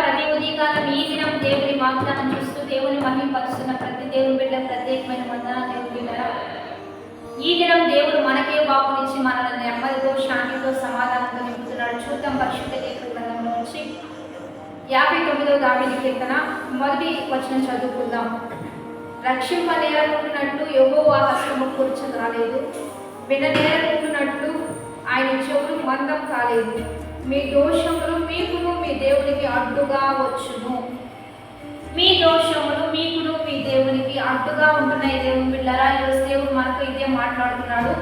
ప్రతి ఉదయకాలం ఈ దినం దేవుని వాగ్దానం చూస్తూ దేవుని మహిమపరుస్తున్న ప్రతి దేవుని బిడ్డ ప్రత్యేకమైన వందన దేవుని బిడ్డరా. ఈ దినం దేవుడు మనకే బాపునిచ్చి మనల్ని నెమ్మదితో శాంతితో సమాధానంతో నింపుతున్నాడు. చూద్దాం పరిశుద్ధ లేఖన గ్రంథంలో నుంచి 59వ దావీదు కీర్తన మొదటి వచనం చదువుకుందాం. రక్షింపనేరకుంటున్నట్లు యెహోవా హస్తము కూర్చొని రాలేదు, విననేరకుంటున్నట్లు ఆయన చెవులు మందం కాలేదు. మీ దోషములు మీకును మీ దేవునికి అడ్డుగా వచ్చును. మీ దోషములు మీకును మీ దేవునికి అడ్డుగా ఉంటున్నాయి. దేవుని బిడ్డలారా, ఈరోజు దేవుడు మనతో ఇదే మాట్లాడుతున్నాడు.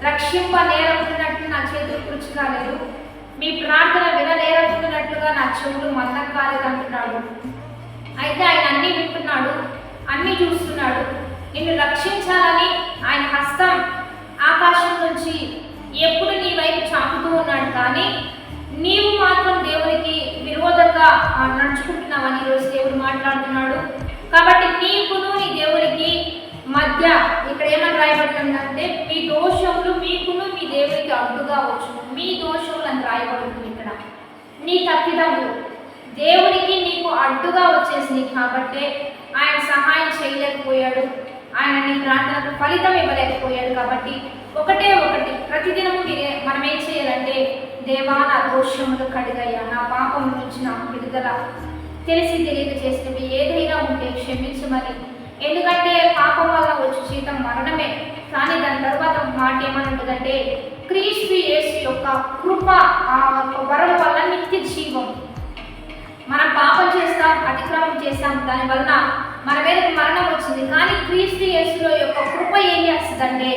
రక్షింప నేరకుంటున్నట్లు నా చేతులు కూర్చు కాలేదు, మీ ప్రార్థన విననేరకుంటున్నట్లుగా నా చెవులు మందం కాలేదు అంటున్నాడు. అయితే ఆయన అన్నీ వింటున్నాడు, అన్నీ చూస్తున్నాడు. నిన్ను రక్షించాలని ఆయన హస్తం ఆకాశం నుంచి ఎప్పుడు నీ వైపు చాపుతూ ఉన్నాడు. కానీ నీవు మాత్రం దేవునికి విరోధంగా నడుచుకుంటున్నావని ఈరోజు దేవుడు మాట్లాడుతున్నాడు. కాబట్టి నీకును నీ దేవునికి మధ్య ఇక్కడ ఏమని రాయబడుతుందంటే మీ దోషములు మీకును మీ దేవునికి అడ్డుగా వచ్చును. మీ దోషములు అని రాయబడుతుంది. ఇక్కడ నీ తప్పిదములు దేవునికి నీకు అడ్డుగా వచ్చేసింది. కాబట్టి ఆయన సహాయం చేయలేకపోయాడు, ఆయన నీ ప్రార్థనకు ఫలితం ఇవ్వలేకపోయాడు. కాబట్టి ఒకటి ప్రతిదినము మనం ఏం చేయాలంటే, దేవా నా దోషములు కడిగయ్యా, నా పాపం నుంచి నాకు విడుదల, తెలిసి తెలియక చేసినవి ఏదైనా ఉంటే క్షమించమని. ఎందుకంటే పాపం వల్ల వచ్చి జీతం మరణమే, కానీ దాని తర్వాత మాట ఏమని ఉంటుందంటే క్రీస్తు యేసు యొక్క కృప, ఆ వరం వల్ల నిత్య జీవం. మనం పాపం చేస్తాం, అతిక్రమం చేస్తాం, దాని వలన మన మీదకి మరణం వచ్చింది. కానీ క్రీస్తు యేసులో యొక్క కృప ఏం చేస్తుందంటే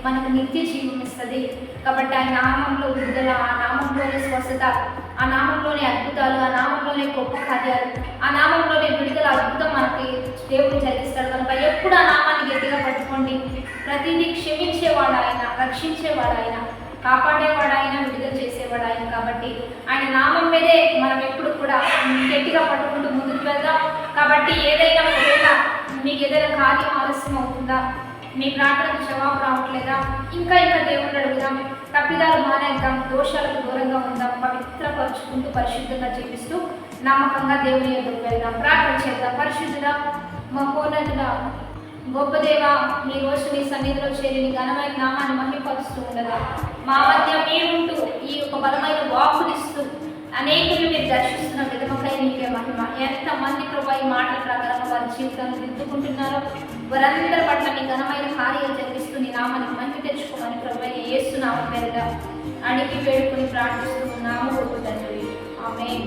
మనకు నిత్య జీవం ఇస్తుంది. కాబట్టి ఆ నామంలో విడుదల, ఆ నామంలోనే స్వస్థత, ఆ నామంలోనే అద్భుతాలు, ఆ నామంలోనే గొప్ప కార్యాలు, ఆ నామంలోనే విడుదల, అద్భుతం మనకి దేవుడు జరిగిస్తాడు. కనుక ఎప్పుడు ఆ నామాన్ని గట్టిగా పట్టుకోండి. ప్రతిదీ క్షమించేవాడు ఆయన, రక్షించేవాడు ఆయన, కాపాడేవాడు ఆయన, విడుదల చేసేవాడు ఆయన. కాబట్టి ఆయన నామం మీదే మనం ఎప్పుడు కూడా గట్టిగా పట్టుకుంటూ ముందుకు వెళ్దాం. కాబట్టి ఏదైనా ఒకవేళ మీకు ఏదైనా కార్యం ఆలస్యం అవుతుందా, మీ ప్రార్థనకు జవాబు రావట్లేదా, ఇంకా దేవుడిని అడుగుదాం, తప్పిదాలు మానేద్దాం, దోషాలకు దూరంగా ఉందాం, పవిత్రపరుచుకుంటూ పరిశుద్ధంగా జీవిస్తూ నమ్మకంగా దేవుని ఎదురు వెళ్దాం. ప్రార్థన చేద్దాం. పరిశుద్ధుడా, మహోన్నతుడా, గొప్ప దేవ, ఈ రోజు నీ సన్నిధిలో చేరి నీ ఘనమైన నామాన్ని మహిమపరుస్తూ ఉండగా మా మధ్య మీరుంటూ ఈ యొక్క బలమైన వాక్కునిస్తూ అనేకులు మీరు దర్శిస్తున్న విధముకై నీకే మహిమ. ఎంతమంది ప్రభు ఈ మాటల ప్రకారం వారి జీవితాన్ని దిద్దుకుంటున్నారో వారందరి పట్ల నీ ఘనమైన కార్యాలు జరిగిస్తూ నీ నామాన్ని మహిమ తెచ్చుకోమని ప్రభు యేసు నామం పేరుగా అడిగి వేడుకొని ప్రార్థిస్తూ నామ తండ్రి. ఆమేన్.